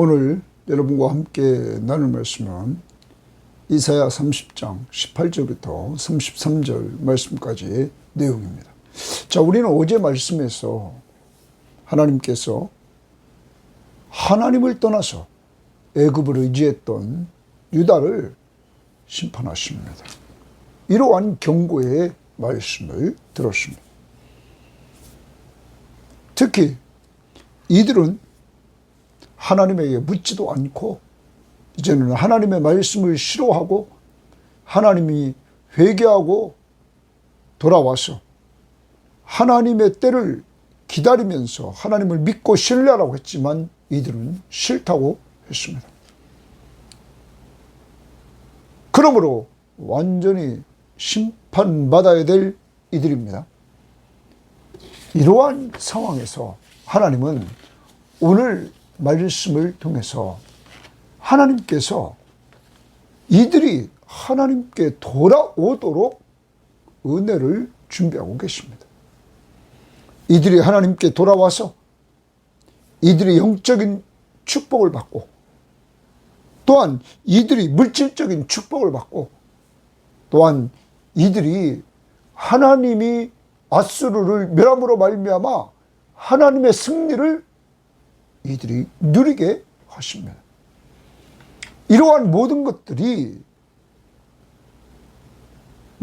오늘 여러분과 함께 나눌 말씀은 이사야 30장 18절부터 33절 말씀까지의 내용입니다. 자, 우리는 어제 말씀에서 하나님께서 하나님을 떠나서 애굽을 의지했던 유다를 심판하십니다. 이러한 경고의 말씀을 들었습니다. 특히 이들은 하나님에게 묻지도 않고 이제는 하나님의 말씀을 싫어하고 하나님이 회개하고 돌아와서 하나님의 때를 기다리면서 하나님을 믿고 신뢰하라고 했지만 이들은 싫다고 했습니다. 그러므로 완전히 심판받아야 될 이들입니다. 이러한 상황에서 하나님은 오늘 말씀을 통해서 하나님께서 이들이 하나님께 돌아오도록 은혜를 준비하고 계십니다. 이들이 하나님께 돌아와서 이들이 영적인 축복을 받고 또한 이들이 물질적인 축복을 받고 또한 이들이 하나님이 아수르를 멸함으로 말미암아 하나님의 승리를 이들이 누리게 하십니다. 이러한 모든 것들이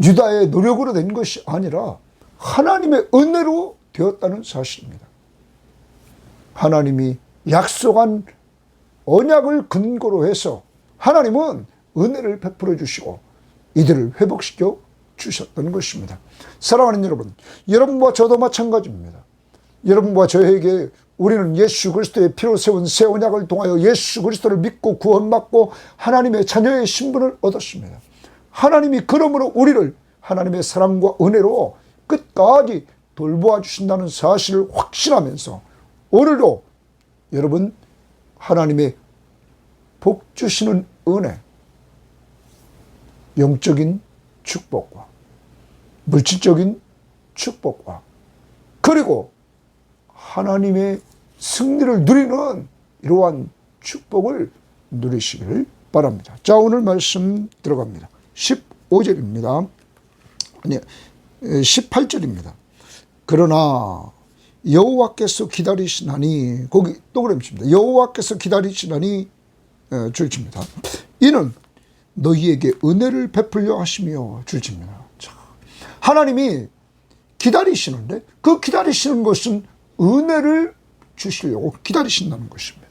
유다의 노력으로 된 것이 아니라 하나님의 은혜로 되었다는 사실입니다. 하나님이 약속한 언약을 근거로 해서 하나님은 은혜를 베풀어 주시고 이들을 회복시켜 주셨던 것입니다. 사랑하는 여러분, 여러분과 저도 마찬가지입니다. 여러분과 저에게 우리는 예수 그리스도의 피로 세운 새 언약을 통하여 예수 그리스도를 믿고 구원받고 하나님의 자녀의 신분을 얻었습니다. 하나님이 그러므로 우리를 하나님의 사랑과 은혜로 끝까지 돌보아 주신다는 사실을 확신하면서 오늘도 여러분 하나님의 복 주시는 은혜, 영적인 축복과 물질적인 축복과 그리고 하나님의 승리를 누리는 이러한 축복을 누리시기를 바랍니다. 자, 오늘 말씀 들어갑니다. 15절입니다. 아니, 18절입니다. 그러나 여호와께서 기다리시나니, 거기 동그라미입니다. 여호와께서 기다리시나니 줄칩니다. 이는 너희에게 은혜를 베풀려 하시며 줄칩니다. 자, 하나님이 기다리시는데 그 기다리시는 것은 은혜를 주시려고 기다리신다는 것입니다.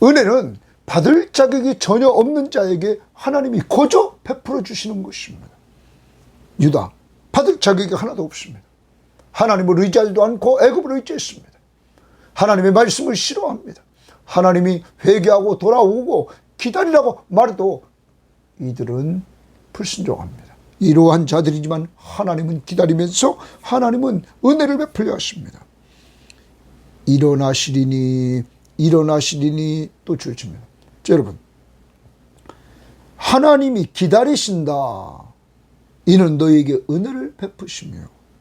은혜는 받을 자격이 전혀 없는 자에게 하나님이 거저 베풀어 주시는 것입니다. 유다, 받을 자격이 하나도 없습니다. 하나님을 의지하지도 않고 애굽을 의지했습니다. 하나님의 말씀을 싫어합니다. 하나님이 회개하고 돌아오고 기다리라고 말해도 이들은 불순종합니다. 이러한 자들이지만 하나님은 기다리면서 하나님은 은혜를 베풀려 하십니다. 일어나시리니 또 주어집니다. 여러분, 하나님이 기다리신다. 이는 너에게 은혜를 베푸시며,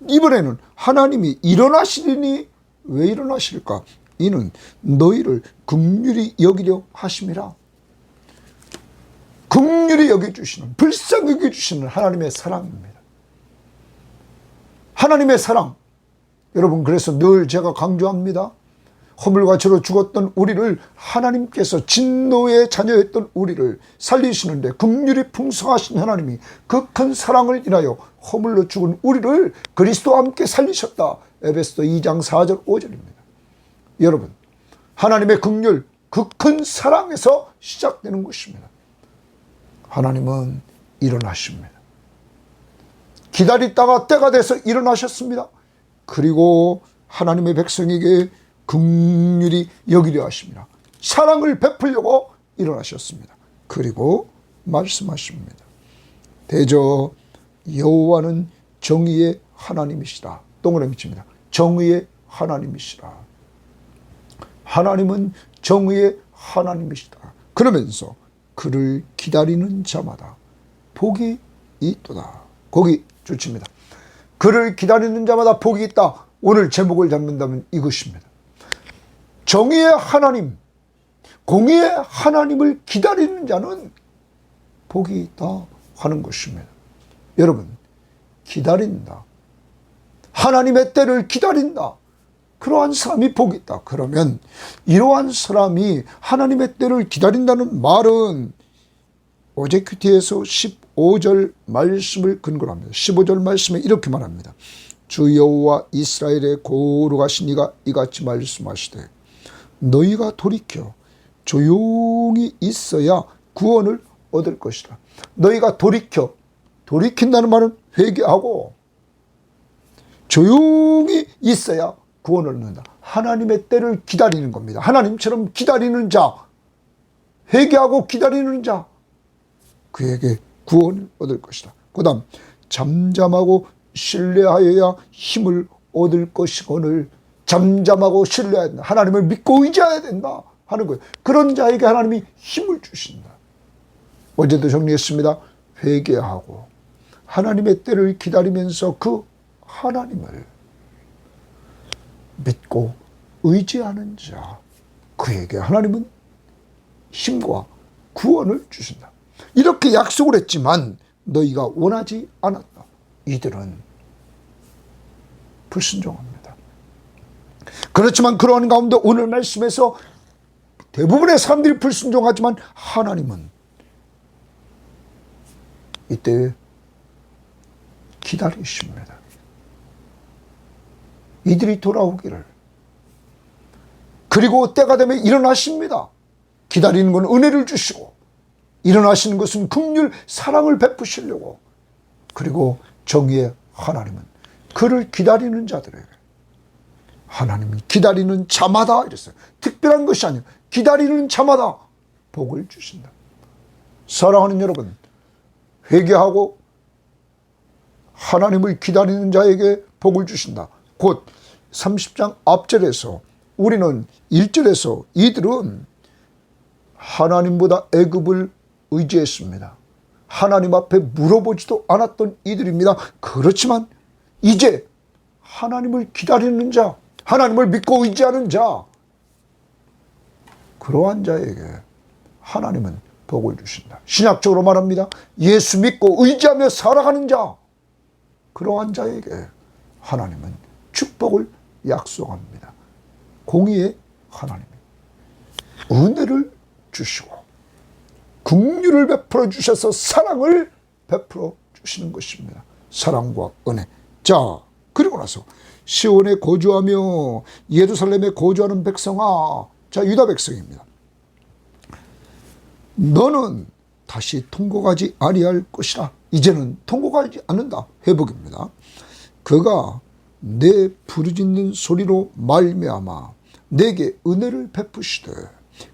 이번에는 하나님이 일어나시리니 왜 일어나실까? 이는 너희를 긍휼히 여기려 하심이라. 긍휼히 여겨주시는, 불쌍히 여겨주시는 하나님의 사랑입니다. 하나님의 사랑. 여러분, 그래서 늘 제가 강조합니다. 허물과 죄로 죽었던 우리를 하나님께서 진노의 자녀였던 우리를 살리시는데 긍휼이 풍성하신 하나님이 그 큰 사랑을 인하여 허물로 죽은 우리를 그리스도와 함께 살리셨다. 에베소서 2장 4절 5절입니다. 여러분, 하나님의 긍휼, 그 큰 사랑에서 시작되는 것입니다. 하나님은 일어나십니다. 기다리다가 때가 돼서 일어나셨습니다. 그리고 하나님의 백성에게 긍휼히 여기려 하십니다. 사랑을 베풀려고 일어나셨습니다. 그리고 말씀하십니다. 대저 여호와는 정의의 하나님이시다. 동그라미 칩니다. 정의의 하나님이시다. 하나님은 정의의 하나님이시다. 그러면서 그를 기다리는 자마다 복이 있도다. 거기 좋습니다. 그를 기다리는 자마다 복이 있다. 오늘 제목을 잡는다면 이것입니다. 정의의 하나님, 공의의 하나님을 기다리는 자는 복이 있다 하는 것입니다. 여러분, 기다린다, 하나님의 때를 기다린다, 그러한 사람이 복이 있다. 그러면 이러한 사람이 하나님의 때를 기다린다는 말은 오제큐티에서 15절 말씀을 근거로 합니다. 15절 말씀에 이렇게 말합니다. 주 여호와 이스라엘의 거룩하신 이가 이같이 말씀하시되 너희가 돌이켜 조용히 있어야 구원을 얻을 것이라. 너희가 돌이킨다는 말은 회개하고 조용히 있어야 구원을 얻는다. 하나님의 때를 기다리는 겁니다. 하나님처럼 기다리는 자, 회개하고 기다리는 자, 그에게 구원을 얻을 것이다. 그 다음 잠잠하고 신뢰하여야 힘을 얻을 것이거늘. 잠잠하고 신뢰해야 된다. 하나님을 믿고 의지해야 된다 하는 거예요. 그런 자에게 하나님이 힘을 주신다. 어제도 정리했습니다. 회개하고 하나님의 때를 기다리면서 그 하나님을 믿고 의지하는 자, 그에게 하나님은 힘과 구원을 주신다. 이렇게 약속을 했지만 너희가 원하지 않았다. 이들은 불순종합니다. 그렇지만 그러한 가운데 오늘 말씀에서 대부분의 사람들이 불순종하지만 하나님은 이때 기다리십니다. 이들이 돌아오기를. 그리고 때가 되면 일어나십니다. 기다리는 건 은혜를 주시고 일어나시는 것은 긍휼 사랑을 베푸시려고. 그리고 정의의 하나님은 그를 기다리는 자들에게, 하나님이 기다리는 자마다 이랬어요. 특별한 것이 아니에요. 기다리는 자마다 복을 주신다. 사랑하는 여러분, 회개하고 하나님을 기다리는 자에게 복을 주신다. 곧 30장 앞절에서 우리는 1절에서 이들은 하나님보다 애굽을 의지했습니다. 하나님 앞에 물어보지도 않았던 이들입니다. 그렇지만 이제 하나님을 기다리는 자, 하나님을 믿고 의지하는 자, 그러한 자에게 하나님은 복을 주신다. 신약적으로 말합니다. 예수 믿고 의지하며 살아가는 자, 그러한 자에게 하나님은 축복을 약속합니다. 공의의 하나님이 은혜를 주시고 긍휼을 베풀어 주셔서 사랑을 베풀어 주시는 것입니다. 사랑과 은혜. 자, 그리고 나서 시온에 거주하며 예루살렘에 거주하는 백성아, 자, 유다 백성입니다. 너는 다시 통곡하지 아니할 것이라. 이제는 통곡하지 않는다. 회복입니다. 그가 내 부르짖는 소리로 말미암아 내게 은혜를 베푸시되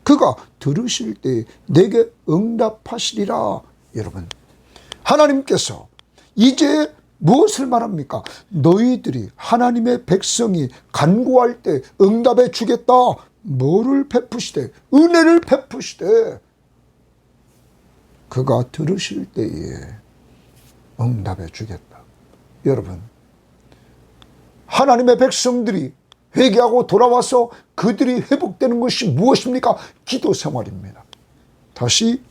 그가 들으실 때 내게 응답하시리라. 여러분, 하나님께서 이제 무엇을 말합니까? 너희들이 하나님의 백성이 간구할 때 응답해 주겠다. 뭐를 베푸시되? 은혜를 베푸시되 그가 들으실 때에 응답해 주겠다. 여러분, 하나님의 백성들이 회개하고 돌아와서 그들이 회복되는 것이 무엇입니까? 기도 생활입니다. 다시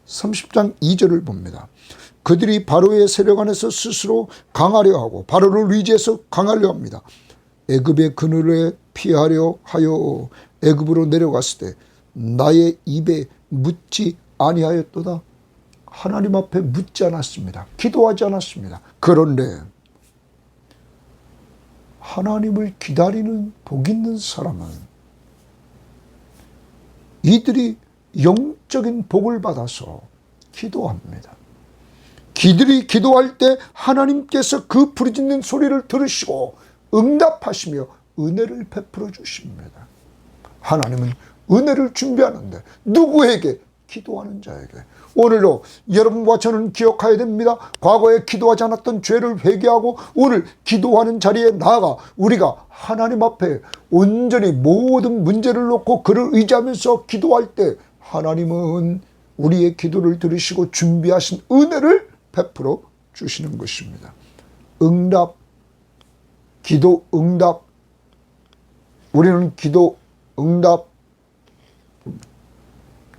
30장 2절을 봅니다. 그들이 바로의 세력 안에서 스스로 강하려 하고 바로를 의지해서 강하려 합니다. 애굽의 그늘에 피하려 하여 애굽으로 내려갔을 때 나의 입에 묻지 아니하였도다. 하나님 앞에 묻지 않았습니다. 기도하지 않았습니다. 그런데 하나님을 기다리는 복 있는 사람은 이들이 영적인 복을 받아서 기도합니다. 이들이 기도할 때 하나님께서 그 부르짖는 소리를 들으시고 응답하시며 은혜를 베풀어 주십니다. 하나님은 은혜를 준비하는데 누구에게? 기도하는 자에게. 오늘도 여러분과 저는 기억해야 됩니다. 과거에 기도하지 않았던 죄를 회개하고 오늘 기도하는 자리에 나아가 우리가 하나님 앞에 온전히 모든 문제를 놓고 그를 의지하면서 기도할 때 하나님은 우리의 기도를 들으시고 준비하신 은혜를 베풀어 주시는 것입니다. 응답, 기도 응답. 우리는 기도 응답,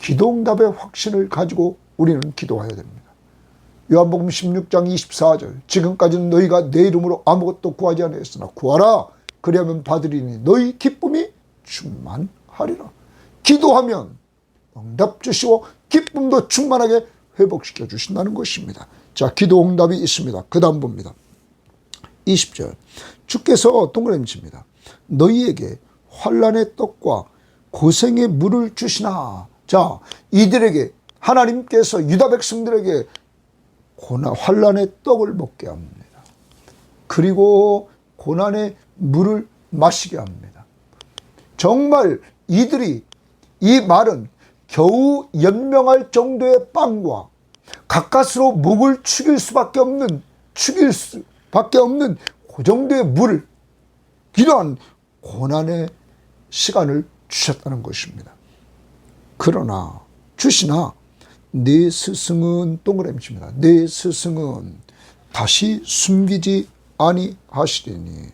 기도응답의 확신을 가지고 우리는 기도해야 됩니다. 요한복음 16장 24절 지금까지는 너희가 내 이름으로 아무것도 구하지 아니하였으나 구하라 그리하면 받으리니 너희 기쁨이 충만하리라. 기도하면 응답 주시고 기쁨도 충만하게 회복시켜 주신다는 것입니다. 자, 기도 응답이 있습니다. 그 다음 봅니다. 20절 주께서 동그라미 칩니다. 너희에게 환난의 떡과 고생의 물을 주시나. 자, 이들에게 하나님께서 유다 백성들에게 환난의 떡을 먹게 합니다. 그리고 고난의 물을 마시게 합니다. 정말 이들이 이 말은 겨우 연명할 정도의 빵과 가까스로 목을 죽일 수밖에 없는 그 정도의 물을 이러한 고난의 시간을 주셨다는 것입니다. 그러나 주시나 내 스승은 동그라미 칩니다. 내 스승은 다시 숨기지 아니하시리니.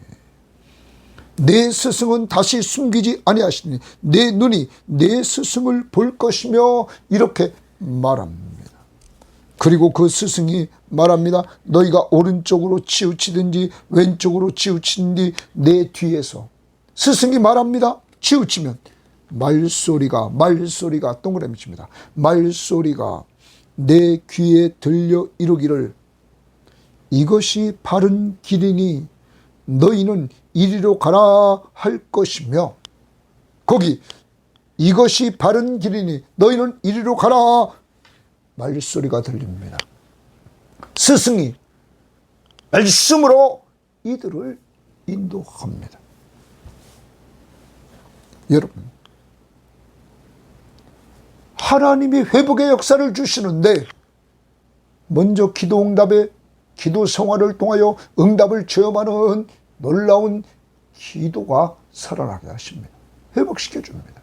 내 스승은 다시 숨기지 아니하시니 내 눈이 내 스승을 볼 것이며 이렇게 말합니다. 그리고 그 스승이 말합니다. 너희가 오른쪽으로 치우치든지 왼쪽으로 치우치든지 내 뒤에서 스승이 말합니다. 치우치면 말소리가 동그라미 칩니다. 말소리가 내 귀에 들려 이르기를 이것이 바른 길이니 너희는 이리로 가라 할 것이며 거기 이것이 바른 길이니 너희는 이리로 가라 말소리가 들립니다. 스승이 말씀으로 이들을 인도합니다. 여러분, 하나님이 회복의 역사를 주시는데 먼저 기도응답의 기도 생활을 통하여 응답을 체험하는 놀라운 기도가 살아나게 하십니다. 회복시켜 줍니다.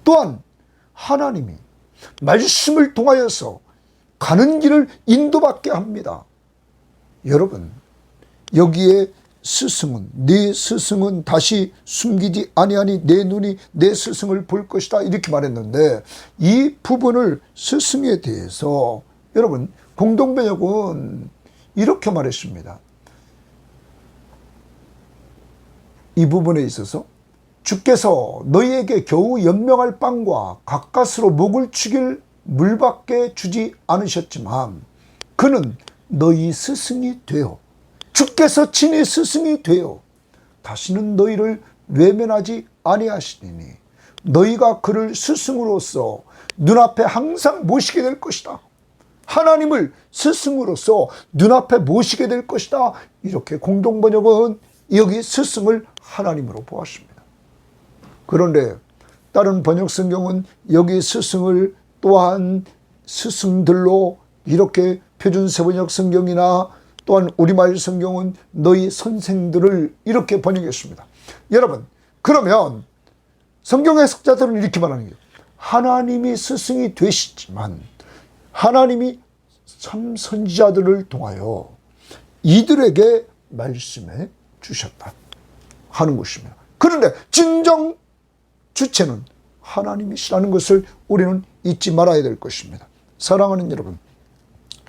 또한 하나님이 말씀을 통하여서 가는 길을 인도받게 합니다. 여러분, 여기에 스승은 네 스승은 다시 숨기지 아니하니 내 눈이 내 스승을 볼 것이다 이렇게 말했는데 이 부분을 스승에 대해서 여러분 공동번역은 이렇게 말했습니다. 이 부분에 있어서 주께서 너희에게 겨우 연명할 빵과 가까스로 목을 축일 물밖에 주지 않으셨지만 그는 너희 스승이 되어 주께서 친히 스승이 되어 다시는 너희를 외면하지 아니하시리니 너희가 그를 스승으로서 눈앞에 항상 모시게 될 것이다. 하나님을 스승으로서 눈앞에 모시게 될 것이다. 이렇게 공동번역은 여기 스승을 하나님으로 보았습니다. 그런데 다른 번역 성경은 여기 스승을 또한 스승들로 이렇게 표준세번역 성경이나 또한 우리말 성경은 너희 선생들을 이렇게 번역했습니다. 여러분, 그러면 성경 해석자들은 이렇게 말하는 거예요. 하나님이 스승이 되시지만 하나님이 참 선지자들을 통하여 이들에게 말씀해 주셨다 하는 것입니다. 그런데 진정 주체는 하나님이시라는 것을 우리는 잊지 말아야 될 것입니다. 사랑하는 여러분,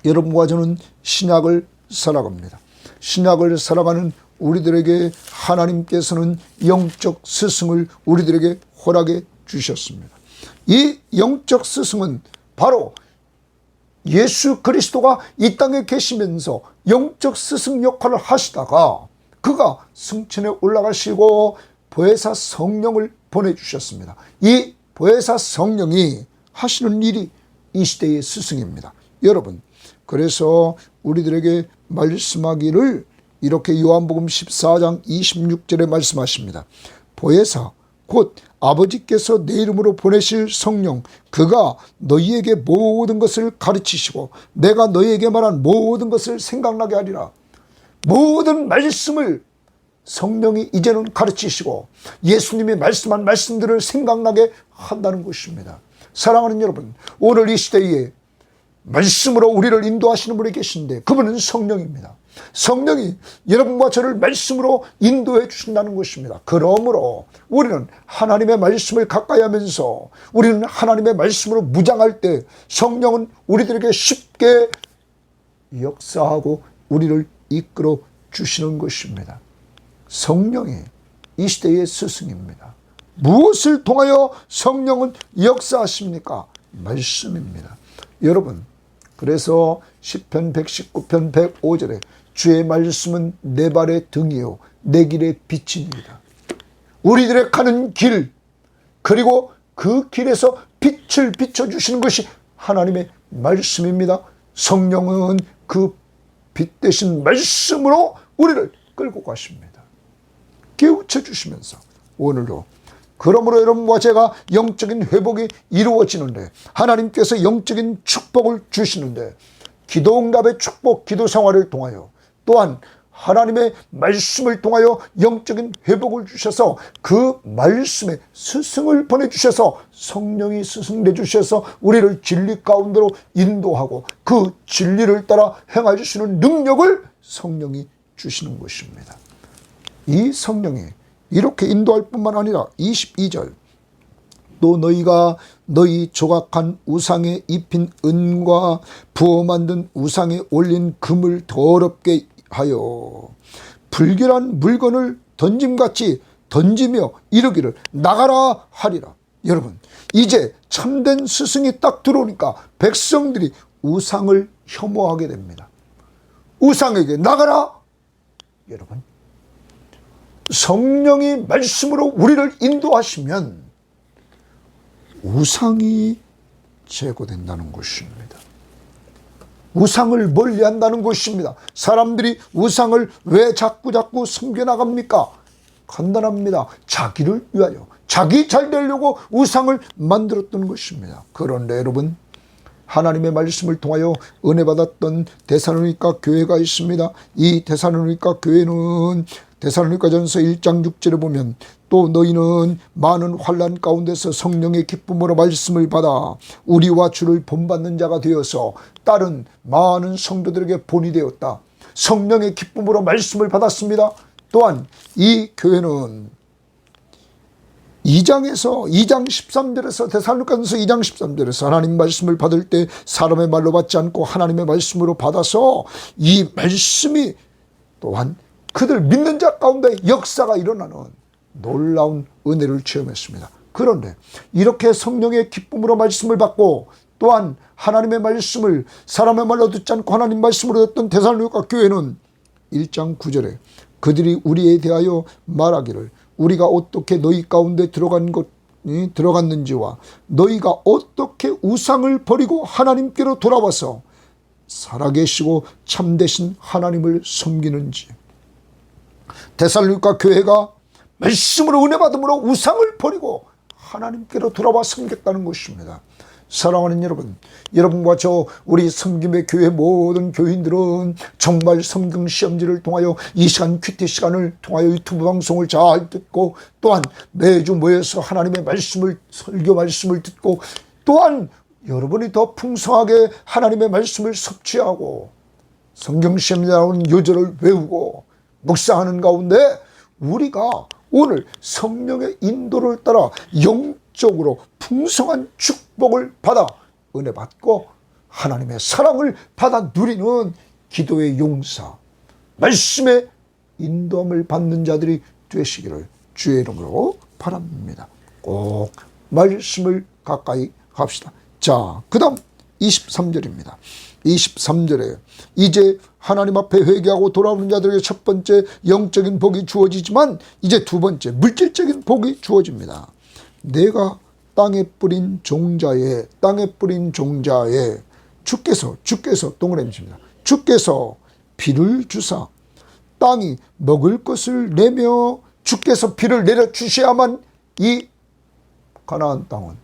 여러분과 저는 신약을 살아갑니다. 신약을 살아가는 우리들에게 하나님께서는 영적 스승을 우리들에게 허락해 주셨습니다. 이 영적 스승은 바로 예수 그리스도가 이 땅에 계시면서 영적 스승 역할을 하시다가 그가 승천에 올라가시고 보혜사 성령을 보내주셨습니다. 이 보혜사 성령이 하시는 일이 이 시대의 스승입니다. 여러분, 그래서 우리들에게 말씀하기를 이렇게 요한복음 14장 26절에 말씀하십니다. 보혜사 곧 아버지께서 내 이름으로 보내실 성령 그가 너희에게 모든 것을 가르치시고 내가 너희에게 말한 모든 것을 생각나게 하리라. 모든 말씀을 성령이 이제는 가르치시고 예수님이 말씀한 말씀들을 생각나게 한다는 것입니다. 사랑하는 여러분, 오늘 이 시대에 말씀으로 우리를 인도하시는 분이 계신데 그분은 성령입니다. 성령이 여러분과 저를 말씀으로 인도해 주신다는 것입니다. 그러므로 우리는 하나님의 말씀을 가까이 하면서 우리는 하나님의 말씀으로 무장할 때 성령은 우리들에게 쉽게 역사하고 우리를 이끌어 주시는 것입니다. 성령이 이 시대의 스승입니다. 무엇을 통하여 성령은 역사하십니까? 말씀입니다. 여러분, 그래서 시편 119편 105절에 주의 말씀은 내 발의 등이요 내 길의 빛입니다. 우리들의 가는 길, 그리고 그 길에서 빛을 비춰주시는 것이 하나님의 말씀입니다. 성령은 그 빛 대신 말씀으로 우리를 끌고 가십니다. 깨우쳐 주시면서 오늘도 그러므로 여러분과 제가 영적인 회복이 이루어지는데, 하나님께서 영적인 축복을 주시는데, 기도응답의 축복, 기도 생활을 통하여 또한 하나님의 말씀을 통하여 영적인 회복을 주셔서 그 말씀에 스승을 보내주셔서 성령이 스승 되주셔서 우리를 진리 가운데로 인도하고 그 진리를 따라 행하시는 능력을 성령이 주시는 것입니다. 이 성령이 이렇게 인도할 뿐만 아니라 22절, 또 너희가 너희 조각한 우상에 입힌 은과 부어 만든 우상에 올린 금을 더럽게 하여 불결한 물건을 던짐같이 던지며 이르기를 나가라 하리라. 여러분, 이제 참된 스승이 딱 들어오니까 백성들이 우상을 혐오하게 됩니다. 우상에게 나가라. 여러분, 성령이 말씀으로 우리를 인도하시면 우상이 제거된다는 것입니다. 우상을 멀리한다는 것입니다. 사람들이 우상을 왜 자꾸 섬겨나갑니까? 간단합니다. 자기를 위하여, 자기 잘 되려고 우상을 만들었던 것입니다. 그런데 여러분, 하나님의 말씀을 통하여 은혜 받았던 데살로니가 교회가 있습니다. 이 데살로니가 교회는 데살로니가전서 1장 6절에 보면, 또 너희는 많은 환난 가운데서 성령의 기쁨으로 말씀을 받아 우리와 주를 본받는 자가 되어서 다른 많은 성도들에게 본이 되었다. 성령의 기쁨으로 말씀을 받았습니다. 또한 이 교회는 2장 13절에서 데살로니가전서 2장 13절에서 하나님 말씀을 받을 때 사람의 말로 받지 않고 하나님의 말씀으로 받아서 이 말씀이 또한 그들 믿는 자 가운데 역사가 일어나는 놀라운 은혜를 체험했습니다. 그런데 이렇게 성령의 기쁨으로 말씀을 받고 또한 하나님의 말씀을 사람의 말로 듣지 않고 하나님 말씀으로 듣던 데살로니가 교회는 1장 9절에 그들이 우리에 대하여 말하기를 우리가 어떻게 너희 가운데 들어갔는지와 너희가 어떻게 우상을 버리고 하나님께로 돌아와서 살아계시고 참되신 하나님을 섬기는지. 데살로니가 교회가 말씀으로 은혜 받음으로 우상을 버리고 하나님께로 돌아와 섬겼다는 것입니다. 사랑하는 여러분, 여러분과 저 우리 섬김의 교회 모든 교인들은 정말 성경 시험지를 통하여 이 시간 큐티 시간을 통하여 유튜브 방송을 잘 듣고 또한 매주 모여서 하나님의 말씀을 설교 말씀을 듣고 또한 여러분이 더 풍성하게 하나님의 말씀을 섭취하고 성경 시험에 나오는 요절을 외우고 묵상하는 가운데 우리가 오늘 성령의 인도를 따라 영적으로 풍성한 축복을 받아 은혜 받고 하나님의 사랑을 받아 누리는 기도의 용사, 말씀의 인도함을 받는 자들이 되시기를 주의 이름으로 바랍니다. 꼭 말씀을 가까이 합시다. 자, 그 다음 23절입니다. 23절에 이제 하나님 앞에 회개하고 돌아오는 자들에게 첫 번째 영적인 복이 주어지지만 이제 두 번째 물질적인 복이 주어집니다. 내가 땅에 뿌린 종자에 주께서 동그라미입니다. 주께서 비를 주사 땅이 먹을 것을 내며 주께서 비를 내려 주셔야만 이 가나안 땅은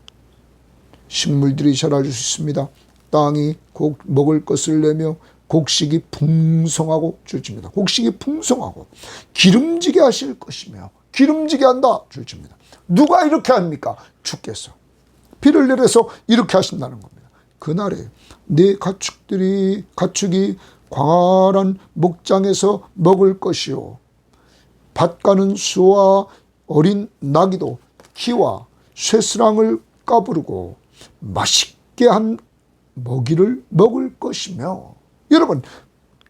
식물들이 자랄 수 있습니다. 땅이 먹을 것을 내며 곡식이 풍성하고 줄집니다. 곡식이 풍성하고 기름지게 하실 것이며 기름지게 한다 줄집니다. 누가 이렇게 합니까? 주께서 비를 내려서 이렇게 하신다는 겁니다. 그날에 내 가축이 광활한 목장에서 먹을 것이요 밭가는 수와 어린 나귀도 키와 쇠스랑을 까부르고 맛있게 한 먹이를 먹을 것이며. 여러분,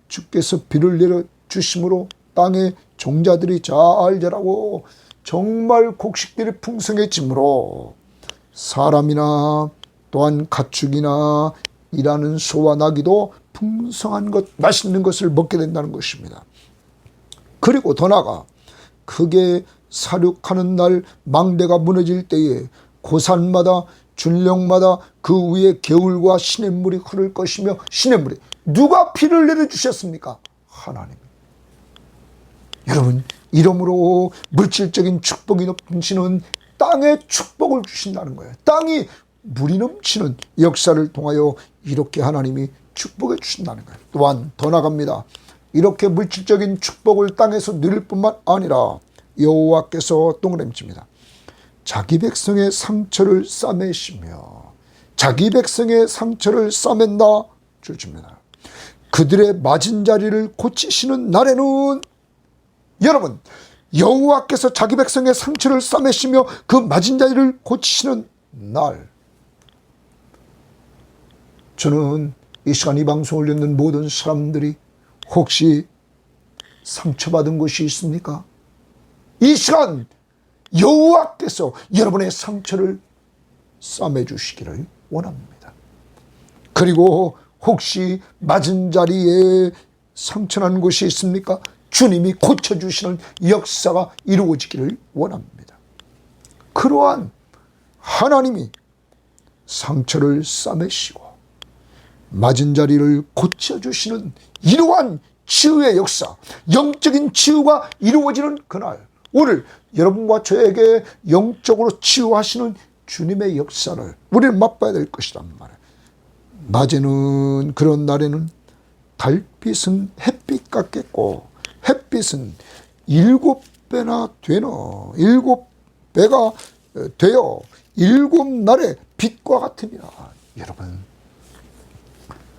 주께서 비를 내려주심으로 땅의 종자들이 잘 자라고 정말 곡식들이 풍성해지므로 사람이나 또한 가축이나 일하는 소와 나귀도 풍성한 것, 맛있는 것을 먹게 된다는 것입니다. 그리고 더 나아가 크게 사륙하는 날 망대가 무너질 때에 고산마다 준령마다 그 위에 개울과 시냇물이 흐를 것이며. 시냇물이 누가 비를 내려주셨습니까? 하나님. 여러분, 이러므로 물질적인 축복이 넘치는 땅에 축복을 주신다는 거예요. 땅이 물이 넘치는 역사를 통하여 이렇게 하나님이 축복해 주신다는 거예요. 또한 더 나갑니다. 이렇게 물질적인 축복을 땅에서 누릴 뿐만 아니라 여호와께서 동그라미칩니다. 자기 백성의 상처를 싸매시며. 자기 백성의 상처를 싸맨다 주십니다. 그들의 맞은 자리를 고치시는 날에는, 여러분, 여호와께서 자기 백성의 상처를 싸매시며 그 맞은 자리를 고치시는 날, 저는 이 시간 이 방송을 듣는 모든 사람들이 혹시 상처받은 것이 있습니까? 이 시간 여호와께서 여러분의 상처를 싸매주시기를 원합니다. 그리고 혹시 맞은 자리에 상처난 곳이 있습니까? 주님이 고쳐주시는 역사가 이루어지기를 원합니다. 그러한 하나님이 상처를 싸매시고 맞은 자리를 고쳐주시는 이러한 치유의 역사, 영적인 치유가 이루어지는 그날, 오늘 여러분과 저에게 영적으로 치유하시는 주님의 역사를 우리는 맛봐야 될 것이란 말이에요. 낮에는, 그런 날에는 달빛은 햇빛 같겠고 햇빛은 7배나 되는 7배가 되어 7날의 빛과 같으니라. 여러분,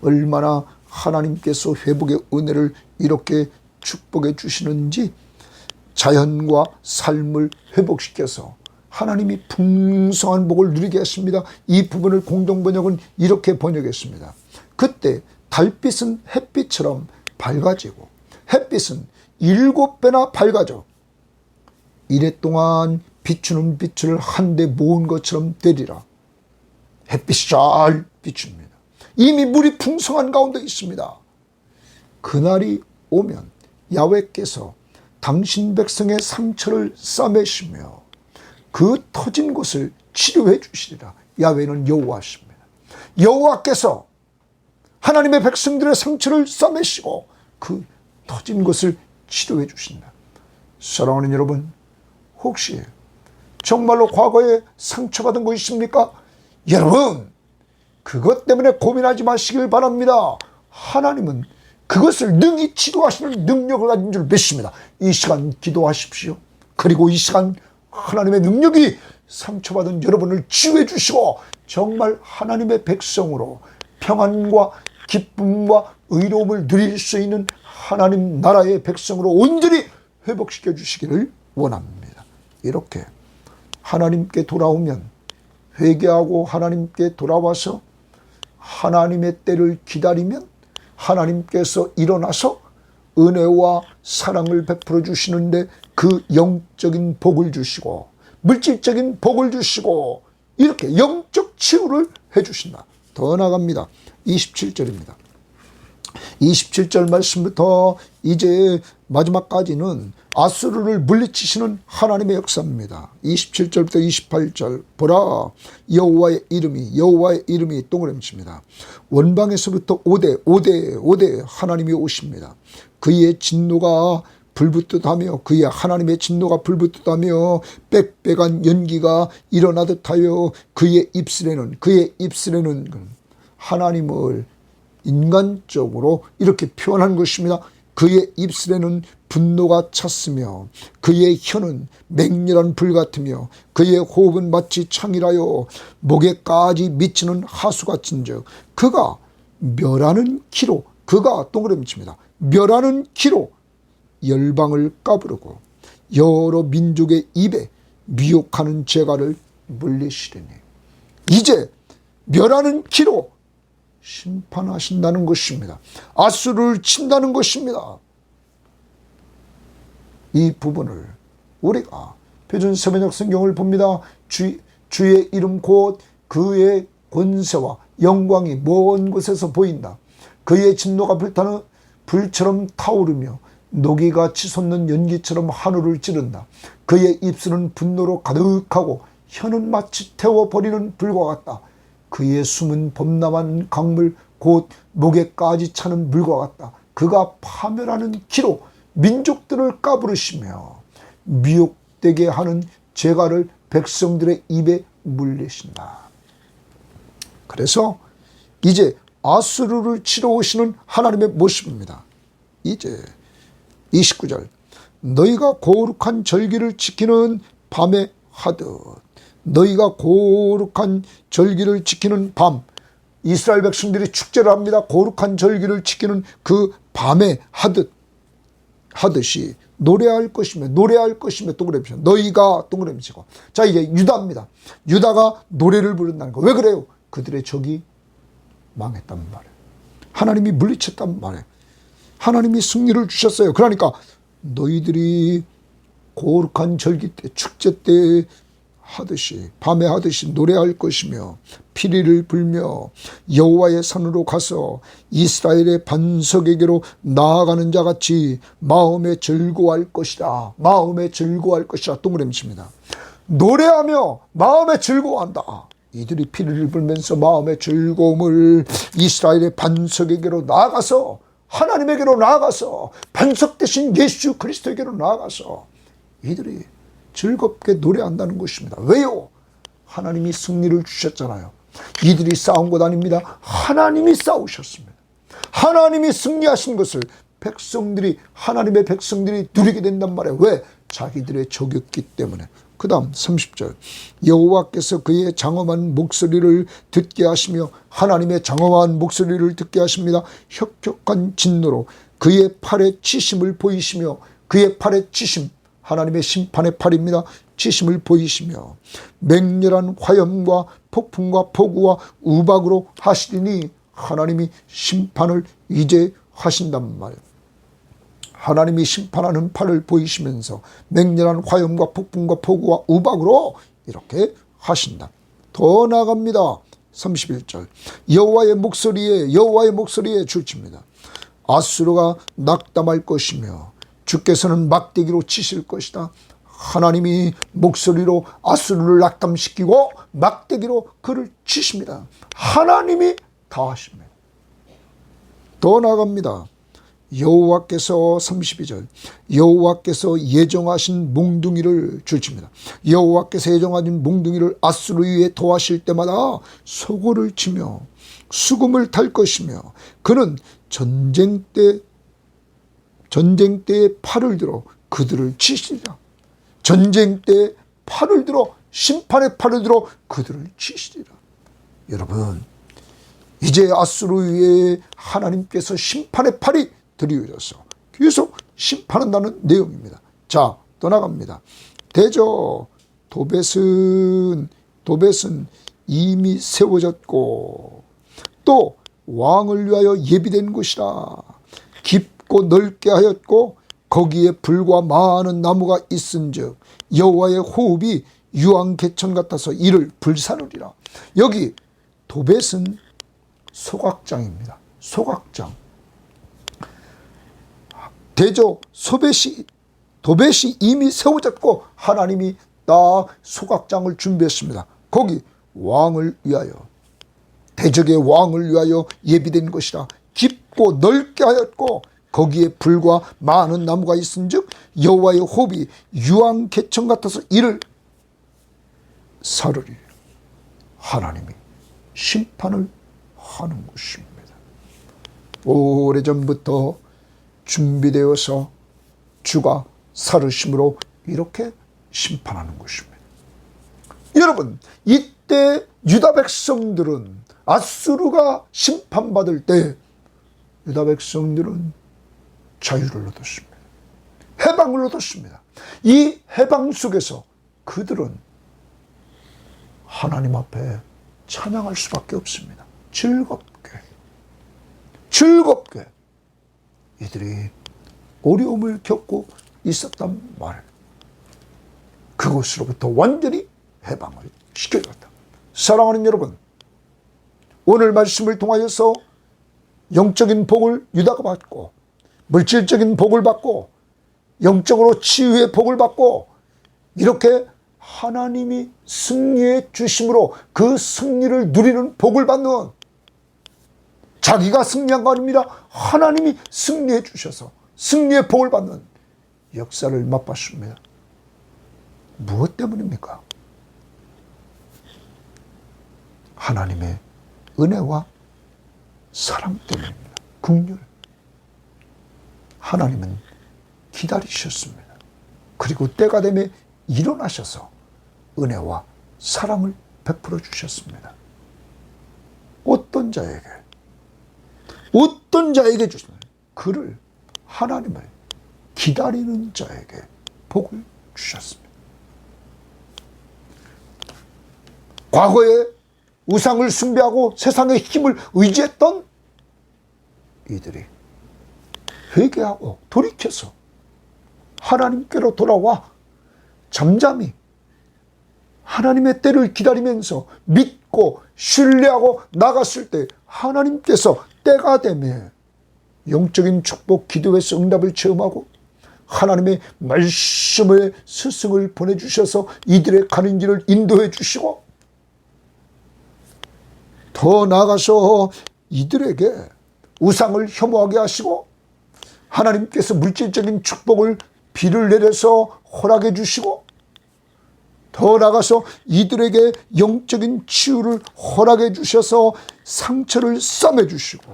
얼마나 하나님께서 회복의 은혜를 이렇게 축복해 주시는지, 자연과 삶을 회복시켜서 하나님이 풍성한 복을 누리게 했습니다. 이 부분을 공동번역은 이렇게 번역했습니다. 그때 달빛은 햇빛처럼 밝아지고 햇빛은 7배나 밝아져 이래 동안 비추는 빛을 한데 모은 것처럼 되리라. 햇빛이 잘 비춥니다. 이미 물이 풍성한 가운데 있습니다. 그날이 오면 야훼께서 당신 백성의 상처를 싸매시며 그 터진 곳을 치료해 주시리라. 야훼는 여호와십니다. 여호와께서 하나님의 백성들의 상처를 싸매시고 그 터진 곳을 치료해 주신다. 사랑하는 여러분, 혹시 정말로 과거에 상처받은 거 있습니까? 여러분, 그것 때문에 고민하지 마시길 바랍니다. 하나님은 그것을 능히 치료하시는 능력을 가진 줄 믿습니다. 이 시간 기도하십시오. 그리고 이 시간 하나님의 능력이 상처받은 여러분을 치유해 주시고 정말 하나님의 백성으로 평안과 기쁨과 의로움을 누릴 수 있는 하나님 나라의 백성으로 온전히 회복시켜 주시기를 원합니다. 이렇게 하나님께 돌아오면, 회개하고 하나님께 돌아와서 하나님의 때를 기다리면 하나님께서 일어나서 은혜와 사랑을 베풀어 주시는데 그 영적인 복을 주시고 물질적인 복을 주시고 이렇게 영적 치유를 해 주신다. 더 나갑니다. 27절입니다. 27절 말씀부터 이제 마지막까지는 아수르를 물리치시는 하나님의 역사입니다. 27절부터 28절 보라, 여호와의 이름이 동그라미칩니다. 원방에서부터 5대 하나님이 오십니다. 그의 진노가 불붙듯하며 그의 하나님의 진노가 불붙듯하며 빽빽한 연기가 일어나듯 하여 그의 입술에는 하나님을 인간적으로 이렇게 표현한 것입니다. 그의 입술에는 분노가 찼으며 그의 혀는 맹렬한 불 같으며 그의 호흡은 마치 창이라요 목에까지 미치는 하수같은즉 그가 멸하는 키로 그가 동그라미 칩니다. 멸하는 키로 열방을 까부르고 여러 민족의 입에 미혹하는 재갈을 물리시리니. 이제 멸하는 키로 심판하신다는 것입니다. 아수르를 친다는 것입니다. 이 부분을 우리가 표준 세번역 성경을 봅니다. 주의 이름 곧 그의 권세와 영광이 먼 곳에서 보인다. 그의 진노가 불처럼 타오르며 노기가 치솟는 연기처럼 하늘을 찌른다. 그의 입술은 분노로 가득하고 혀는 마치 태워버리는 불과 같다. 그의 숨은 범람한 강물 곧 목에까지 차는 물과 같다. 그가 파멸하는 기로 민족들을 까부르시며 미혹되게 하는 재갈을 백성들의 입에 물리신다. 그래서 이제 아수르를 치러 오시는 하나님의 모습입니다. 이제 29절 너희가 거룩한 절기를 지키는 밤에 하듯. 너희가 거룩한 절기를 지키는 밤, 이스라엘 백성들이 축제를 합니다. 거룩한 절기를 지키는 그 밤에 하듯이 노래할 것이며 동그라미 치고 너희가 동그라미 치고. 자, 이제 유다입니다. 유다가 노래를 부른다는 거. 왜 그래요? 그들의 적이 망했단 말이에요. 하나님이 물리쳤단 말이에요. 하나님이 승리를 주셨어요. 그러니까 너희들이 거룩한 절기 때, 축제 때 하듯이, 밤에 하듯이 노래할 것이며 피리를 불며 여호와의 산으로 가서 이스라엘의 반석에게로 나아가는 자 같이 마음에 즐거워할 것이다. 마음에 즐거워할 것이다. 동그라미 칩니다. 노래하며 마음에 즐거워한다. 이들이 피리를 불면서 마음의 즐거움을 이스라엘의 반석에게로 나아가서, 하나님에게로 나아가서, 반석 대신 예수 그리스도에게로 나아가서 이들이 즐겁게 노래한다는 것입니다. 왜요? 하나님이 승리를 주셨잖아요. 이들이 싸운 것 아닙니다. 하나님이 싸우셨습니다. 하나님이 승리하신 것을 하나님의 백성들이 누리게 된단 말이에요. 왜? 자기들의 적였기 때문에. 그 다음 30절 여호와께서 그의 장엄한 목소리를 듣게 하시며, 하나님의 장엄한 목소리를 듣게 하십니다. 혁혁한 진노로 그의 팔에 치심을 보이시며, 그의 팔에 치심, 하나님의 심판의 팔입니다. 치심을 보이시며 맹렬한 화염과 폭풍과 폭우와 우박으로 하시리니. 하나님이 심판을 이제 하신단 말이에요. 하나님이 심판하는 팔을 보이시면서 맹렬한 화염과 폭풍과 폭우와 우박으로 이렇게 하신다. 더 나아갑니다. 31절 여호와의 목소리에 줄칩니다. 아수르가 낙담할 것이며 주께서는 막대기로 치실 것이다. 하나님이 목소리로 아수르를 낙담시키고 막대기로 그를 치십니다. 하나님이 다 하십니다. 더 나아갑니다. 여호와께서 32절 여호와께서 예정하신 몽둥이를 줄칩니다. 여호와께서 예정하신 몽둥이를 아수르 위에 도하실 때마다 소고를 치며 수금을 탈 것이며, 그는 전쟁 때에 팔을 들어 그들을 치시리라. 전쟁 때 팔을 들어, 심판의 팔을 들어 그들을 치시리라. 여러분, 이제 아수르 위에 하나님께서 심판의 팔이 들이워져서 계속 심판한다는 내용입니다. 자, 떠나갑니다. 대저 도벳은 이미 세워졌고 또 왕을 위하여 예비된 곳이라. 깊고 넓게 하였고 거기에 불과 많은 나무가 있은즉 여호와의 호흡이 유황 개천 같아서 이를 불사르리라. 여기 도벳은 소각장입니다. 소각장. 대저 도벳이 이미 세워졌고 하나님이 다 소각장을 준비했습니다. 거기 왕을 위하여, 대적의 왕을 위하여 예비된 것이라. 깊고 넓게 하였고 거기에 불과 많은 나무가 있은즉 여호와의 호흡이 유황 개천 같아서 이를 사르리라. 하나님이 심판을 하는 것입니다. 오래전부터 준비되어서 주가 사르심으로 이렇게 심판하는 것입니다. 여러분, 이때 유다 백성들은 아수르가 심판받을 때 유다 백성들은 자유를 얻었습니다. 해방을 얻었습니다. 이 해방 속에서 그들은 하나님 앞에 찬양할 수밖에 없습니다. 즐겁게 이들이 어려움을 겪고 있었단 말, 그것으로부터 완전히 해방을 시켜줬다. 사랑하는 여러분, 오늘 말씀을 통하여서 영적인 복을 유다가 받고, 물질적인 복을 받고, 영적으로 치유의 복을 받고, 이렇게 하나님이 승리해 주심으로 그 승리를 누리는 복을 받는, 자기가 승리한 거 아닙니다. 하나님이 승리해 주셔서 승리의 복을 받는 역사를 맛봤습니다. 무엇 때문입니까? 하나님의 은혜와 사랑 때문입니다. 긍휼. 하나님은 기다리셨습니다. 그리고 때가 되면 일어나셔서 은혜와 사랑을 베풀어 주셨습니다. 어떤 자에게 주셨나요? 그를, 하나님을 기다리는 자에게 복을 주셨습니다. 과거에 우상을 숭배하고 세상의 힘을 의지했던 이들이 회개하고 돌이켜서 하나님께로 돌아와 잠잠히 하나님의 때를 기다리면서 믿고 신뢰하고 나갔을 때 하나님께서 때가 되면 영적인 축복, 기도에서 응답을 체험하고 하나님의 말씀의 스승을 보내주셔서 이들의 가는 길을 인도해 주시고, 더 나아가서 이들에게 우상을 혐오하게 하시고 하나님께서 물질적인 축복을 비를 내려서 허락해 주시고, 더 나아가서 이들에게 영적인 치유를 허락해 주셔서 상처를 싸매 주시고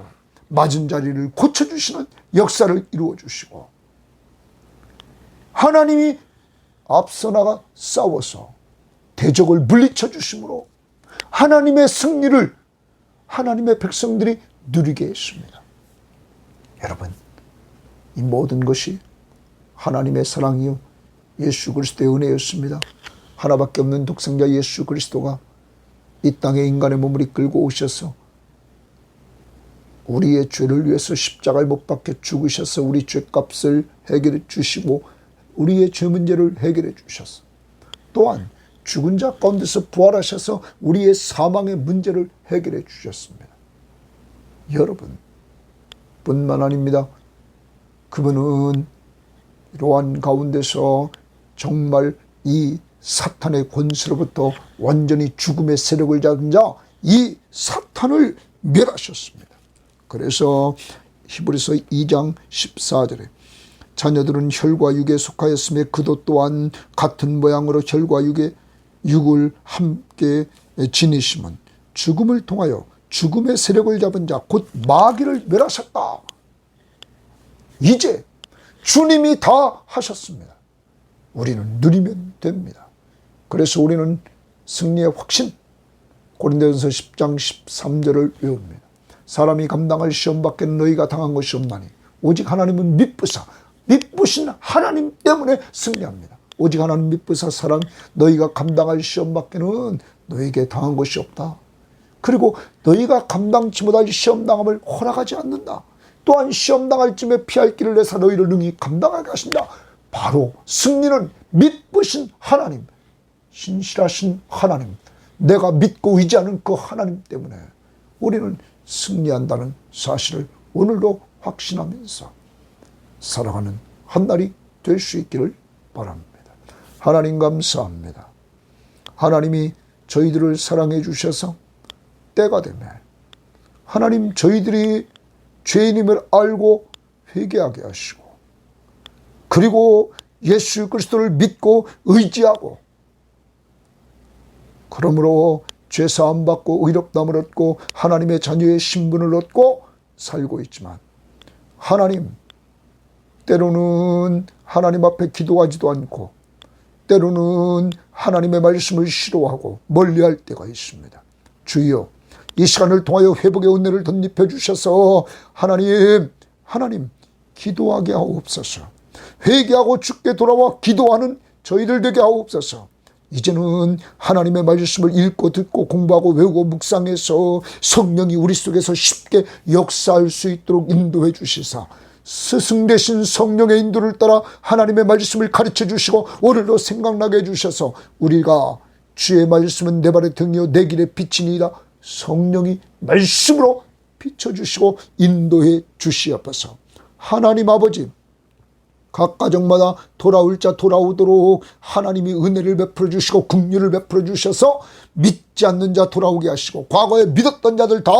맞은 자리를 고쳐주시는 역사를 이루어 주시고, 하나님이 앞서 나가 싸워서 대적을 물리쳐 주심으로 하나님의 승리를 하나님의 백성들이 누리게 했습니다. 여러분, 이 모든 것이 하나님의 사랑이요 예수 그리스도의 은혜였습니다. 하나밖에 없는 독생자 예수 그리스도가 이 땅에 인간의 몸을 이끌고 오셔서 우리의 죄를 위해서 십자가에 못 박혀 죽으셔서 우리 죄값을 해결해 주시고 우리의 죄 문제를 해결해 주셔서, 또한 죽은 자 가운데서 부활하셔서 우리의 사망의 문제를 해결해 주셨습니다. 여러분 뿐만 아닙니다. 그분은 이러한 가운데서 정말 이 사탄의 권세로부터 완전히 죽음의 세력을 잡은 자, 이 사탄을 멸하셨습니다. 그래서 히브리서 2장 14절에 자녀들은 혈과 육에 속하였으며 그도 또한 같은 모양으로 혈과 육을 함께 지니심은 죽음을 통하여 죽음의 세력을 잡은 자 곧 마귀를 멸하셨다. 이제 주님이 다 하셨습니다. 우리는 누리면 됩니다. 그래서 우리는 승리의 확신, 고린도전서 10장 13절을 외웁니다. 사람이 감당할 시험 밖에는 너희가 당한 것이 없나니 오직 하나님은 믿부신 하나님 때문에 승리합니다. 오직 하나님 믿부사 사람, 너희가 감당할 시험 밖에는 너희에게 당한 것이 없다. 그리고 너희가 감당치 못할 시험당함을 허락하지 않는다. 또한 시험당할 쯤에 피할 길을 내사 너희를 능히 감당하게 하신다. 바로 승리는 믿부신 하나님, 신실하신 하나님, 내가 믿고 의지하는 그 하나님 때문에 우리는 승리한다는 사실을 오늘도 확신하면서 살아가는 한날이 될 수 있기를 바랍니다. 하나님 감사합니다. 하나님이 저희들을 사랑해 주셔서 때가 되면 하나님 저희들이 죄인임을 알고 회개하게 하시고, 그리고 예수 그리스도를 믿고 의지하고, 그러므로 죄사함 받고 의롭다함을 얻고 하나님의 자녀의 신분을 얻고 살고 있지만, 하나님 때로는 하나님 앞에 기도하지도 않고 때로는 하나님의 말씀을 싫어하고 멀리할 때가 있습니다. 주여, 이 시간을 통하여 회복의 은혜를 덧입혀 주셔서 하나님 기도하게 하옵소서. 회개하고 주께 돌아와 기도하는 저희들 되게 하옵소서. 이제는 하나님의 말씀을 읽고 듣고 공부하고 외우고 묵상해서 성령이 우리 속에서 쉽게 역사할 수 있도록 인도해 주시사 스승 되신 성령의 인도를 따라 하나님의 말씀을 가르쳐 주시고 오늘도 생각나게 해주셔서 우리가 주의 말씀은 내 발의 등이요 내 길의 빛이니이다. 성령이 말씀으로 비춰주시고 인도해 주시옵소서. 하나님 아버지, 각 가정마다 돌아올 자 돌아오도록 하나님이 은혜를 베풀어 주시고 긍휼을 베풀어 주셔서 믿지 않는 자 돌아오게 하시고 과거에 믿었던 자들 다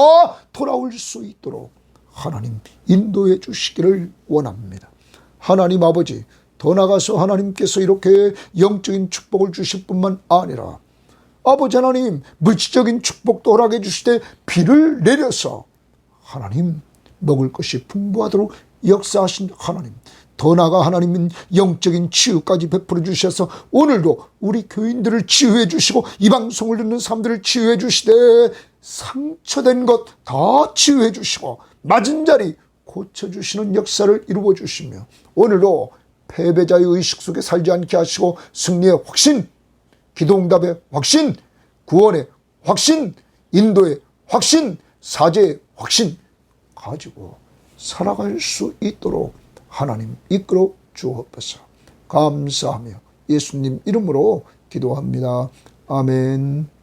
돌아올 수 있도록 하나님 인도해 주시기를 원합니다. 하나님 아버지, 더 나아가서 하나님께서 이렇게 영적인 축복을 주실 뿐만 아니라 아버지 하나님 물질적인 축복도 허락해 주시되 비를 내려서 하나님 먹을 것이 풍부하도록 역사하신 하나님, 더 나아가 하나님은 영적인 치유까지 베풀어 주셔서 오늘도 우리 교인들을 치유해 주시고 이 방송을 듣는 사람들을 치유해 주시되 상처된 것 다 치유해 주시고 맞은 자리 고쳐주시는 역사를 이루어 주시며 오늘도 패배자의 의식 속에 살지 않게 하시고 승리의 확신, 기도응답의 확신, 구원의 확신, 인도의 확신, 사죄의 확신 가지고 살아갈 수 있도록 하나님 이끌어 주옵소서. 감사하며 예수님 이름으로 기도합니다. 아멘.